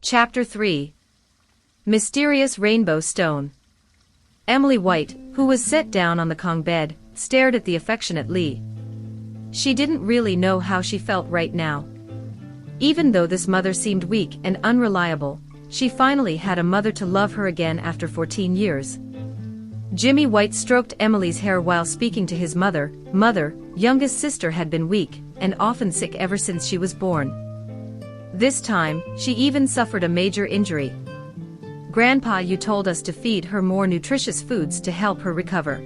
Chapter 3. Mysterious Rainbow Stone. Emily White, who was set down on the Kong bed, stared at the affectionate Lee. She didn't really know how she felt right now. Even though this mother seemed weak and unreliable, she finally had a mother to love her again after 14 years. Jimmy White stroked Emily's hair while speaking to his mother. Mother, youngest sister had been weak and often sick ever since she was born. This time, she even suffered a major injury. Grandpa, you told us to feed her more nutritious foods to help her recover.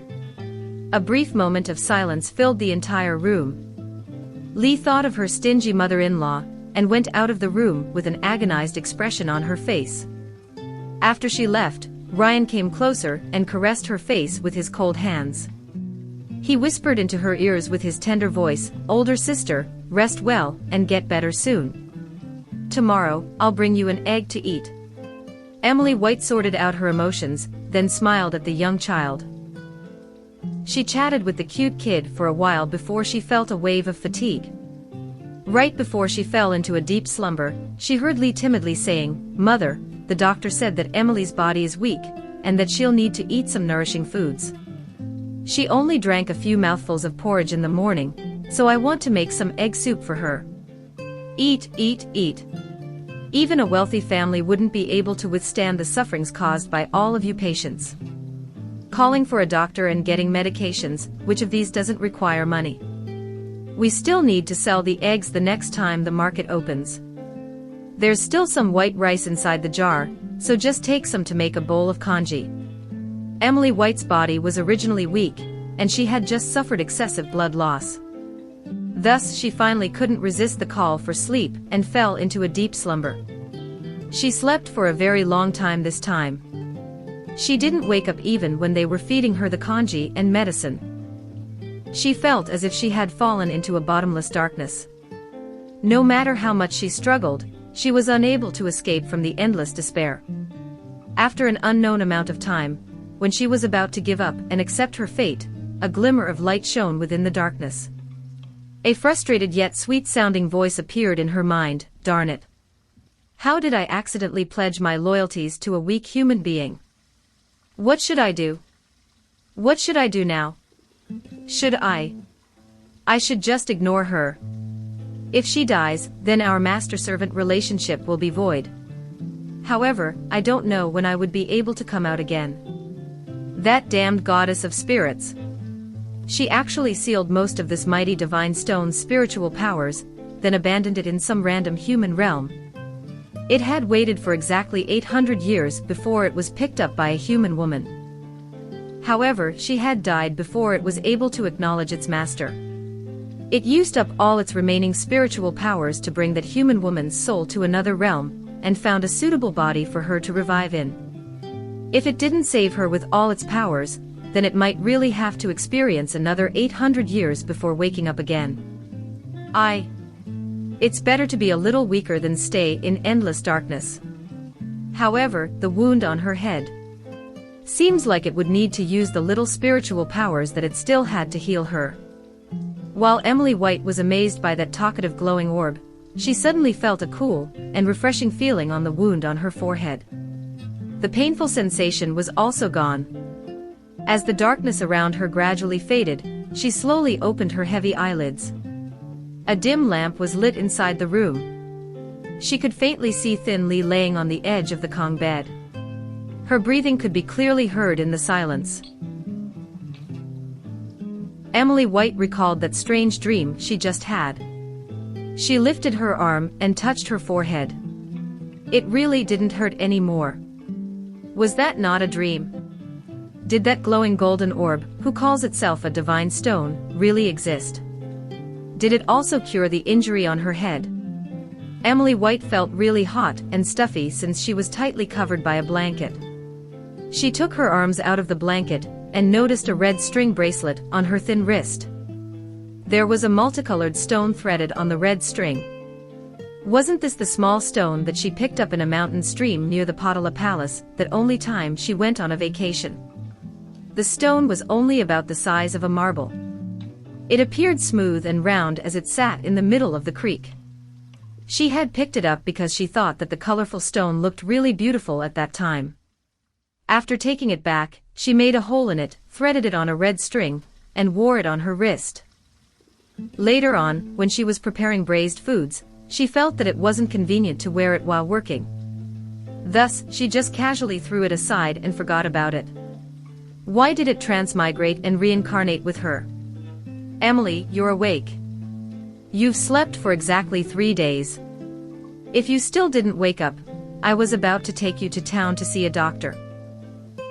A brief moment of silence filled the entire room. Lee thought of her stingy mother-in-law and went out of the room with an agonized expression on her face. After she left, Ryan came closer and caressed her face with his cold hands. He whispered into her ears with his tender voice, "Older sister, rest well and get better soon. Tomorrow, I'll bring you an egg to eat." Emily White sorted out her emotions, then smiled at the young child. She chatted with the cute kid for a while before she felt a wave of fatigue. Right before she fell into a deep slumber, she heard Lee timidly saying, "Mother, the doctor said that Emily's body is weak, and that she'll need to eat some nourishing foods. She only drank a few mouthfuls of porridge in the morning, so I want to make some egg soup for her. Eat, eat, eat." Even a wealthy family wouldn't be able to withstand the sufferings caused by all of you patients. Calling for a doctor and getting medications, which of these doesn't require money? We still need to sell the eggs the next time the market opens. There's still some white rice inside the jar, so just take some to make a bowl of congee. Emily White's body was originally weak, and she had just suffered excessive blood loss. Thus, she finally couldn't resist the call for sleep and fell into a deep slumber. She slept for a very long time this time. She didn't wake up even when they were feeding her the congee and medicine. She felt as if she had fallen into a bottomless darkness. No matter how much she struggled, she was unable to escape from the endless despair. After an unknown amount of time, when she was about to give up and accept her fate, a glimmer of light shone within the darkness. A frustrated yet sweet-sounding voice appeared in her mind. Darn it. How did I accidentally pledge my loyalties to a weak human being? What should I do? What should I do now? Should I should just ignore her. If she dies, then our master-servant relationship will be void. However, I don't know when I would be able to come out again. That damned goddess of spirits. She actually sealed most of this mighty divine stone's spiritual powers, then abandoned it in some random human realm. It had waited for exactly 800 years before it was picked up by a human woman. However, she had died before it was able to acknowledge its master. It used up all its remaining spiritual powers to bring that human woman's soul to another realm, and found a suitable body for her to revive in. If it didn't save her with all its powers, then it might really have to experience another 800 years before waking up again. It's better to be a little weaker than stay in endless darkness. However, the wound on her head seems like it would need to use the little spiritual powers that it still had to heal her. While Emily White was amazed by that talkative glowing orb, she suddenly felt a cool and refreshing feeling on the wound on her forehead. The painful sensation was also gone. As the darkness around her gradually faded, she slowly opened her heavy eyelids. A dim lamp was lit inside the room. She could faintly see Thin Lee laying on the edge of the Kong bed. Her breathing could be clearly heard in the silence. Emily White recalled that strange dream she just had. She lifted her arm and touched her forehead. It really didn't hurt anymore. Was that not a dream? Did that glowing golden orb, who calls itself a divine stone, really exist? Did it also cure the injury on her head? Emily White felt really hot and stuffy since she was tightly covered by a blanket. She took her arms out of the blanket and noticed a red string bracelet on her thin wrist. There was a multicolored stone threaded on the red string. Wasn't this the small stone that she picked up in a mountain stream near the Potala Palace that only time she went on a vacation? The stone was only about the size of a marble. It appeared smooth and round as it sat in the middle of the creek. She had picked it up because she thought that the colorful stone looked really beautiful at that time. After taking it back, she made a hole in it, threaded it on a red string, and wore it on her wrist. Later on, when she was preparing braised foods, she felt that it wasn't convenient to wear it while working. Thus, she just casually threw it aside and forgot about it. Why did it transmigrate and reincarnate with her? Emily, you're awake. You've slept for exactly 3 days. If you still didn't wake up, I was about to take you to town to see a doctor.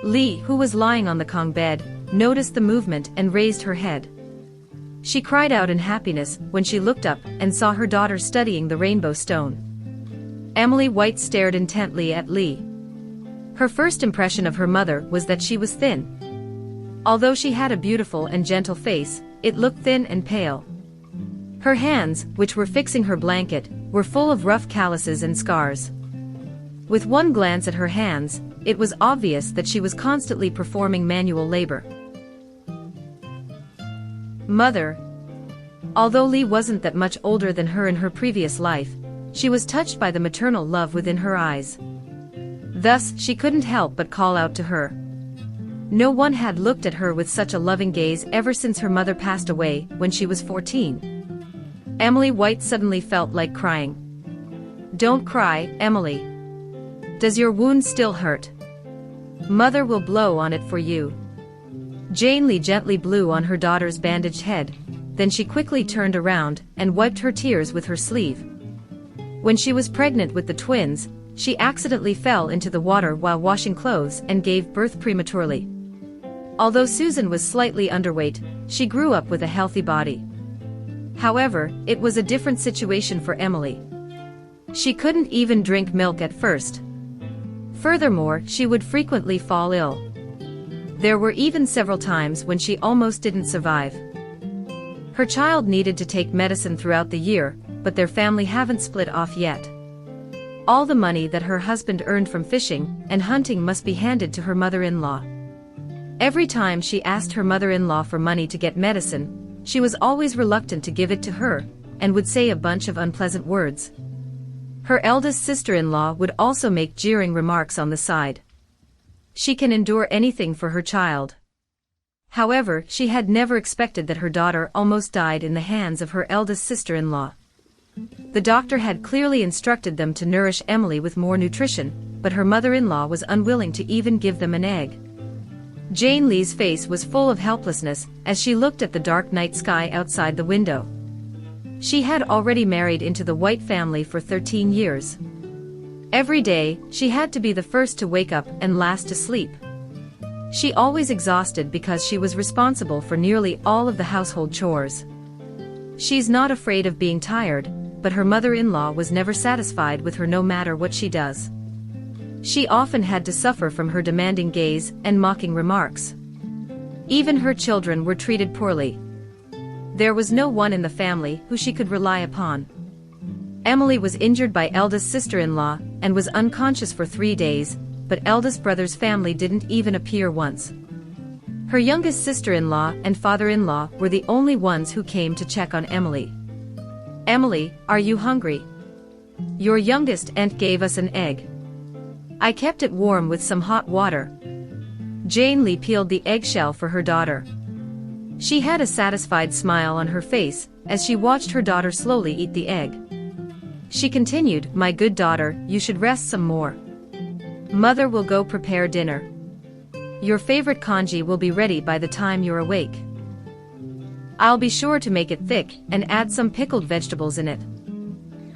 Lee, who was lying on the Kong bed, noticed the movement and raised her head. She cried out in happiness when she looked up and saw her daughter studying the rainbow stone. Emily White stared intently at Lee. Her first impression of her mother was that she was thin. Although she had a beautiful and gentle face, it looked thin and pale. Her hands, which were fixing her blanket, were full of rough calluses and scars. With one glance at her hands, it was obvious that she was constantly performing manual labor. Mother. Although Lee wasn't that much older than her in her previous life, she was touched by the maternal love within her eyes. Thus, she couldn't help but call out to her. No one had looked at her with such a loving gaze ever since her mother passed away when she was 14. Emily White suddenly felt like crying. Don't cry, Emily. Does your wound still hurt? Mother will blow on it for you. Jane Lee gently blew on her daughter's bandaged head, then she quickly turned around and wiped her tears with her sleeve. When she was pregnant with the twins, she accidentally fell into the water while washing clothes and gave birth prematurely. Although Susan was slightly underweight, she grew up with a healthy body. However, it was a different situation for Emily. She couldn't even drink milk at first. Furthermore, she would frequently fall ill. There were even several times when she almost didn't survive. Her child needed to take medicine throughout the year, but their family haven't split off yet. All the money that her husband earned from fishing and hunting must be handed to her mother-in-law. Every time she asked her mother-in-law for money to get medicine, she was always reluctant to give it to her, and would say a bunch of unpleasant words. Her eldest sister-in-law would also make jeering remarks on the side. She can endure anything for her child. However, she had never expected that her daughter almost died in the hands of her eldest sister-in-law. The doctor had clearly instructed them to nourish Emily with more nutrition, but her mother-in-law was unwilling to even give them an egg. Jane Lee's face was full of helplessness as she looked at the dark night sky outside the window. She had already married into the White family for 13 years. Every day, she had to be the first to wake up and last to sleep. She always exhausted because she was responsible for nearly all of the household chores. She's not afraid of being tired, but her mother-in-law was never satisfied with her no matter what she does. She often had to suffer from her demanding gaze and mocking remarks. Even her children were treated poorly. There was no one in the family who she could rely upon. Emily was injured by eldest sister-in-law and was unconscious for 3 days, but eldest brother's family didn't even appear once. Her youngest sister-in-law and father-in-law were the only ones who came to check on Emily. Emily, are you hungry? Your youngest aunt gave us an egg. I kept it warm with some hot water. Jane Lee peeled the eggshell for her daughter. She had a satisfied smile on her face as she watched her daughter slowly eat the egg. She continued, my good daughter, you should rest some more. Mother will go prepare dinner. Your favorite congee will be ready by the time you're awake. I'll be sure to make it thick and add some pickled vegetables in it.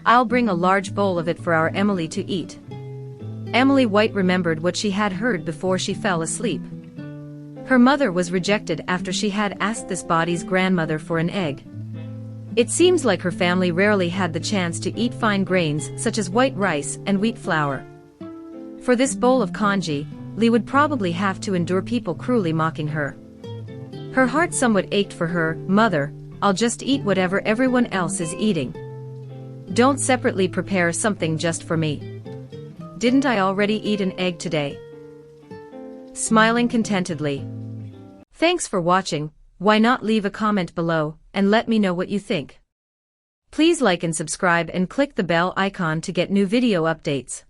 I'll bring a large bowl of it for our Emily to eat. Emily White remembered what she had heard before she fell asleep. Her mother was rejected after she had asked this body's grandmother for an egg. It seems like her family rarely had the chance to eat fine grains such as white rice and wheat flour. For this bowl of congee, Lee would probably have to endure people cruelly mocking her. Her heart somewhat ached for her. Mother, I'll just eat whatever everyone else is eating. Don't separately prepare something just for me. Didn't I already eat an egg today? Smiling contentedly. Thanks for watching. Why not leave a comment below and let me know what you think. Please like and subscribe and click the bell icon to get new video updates.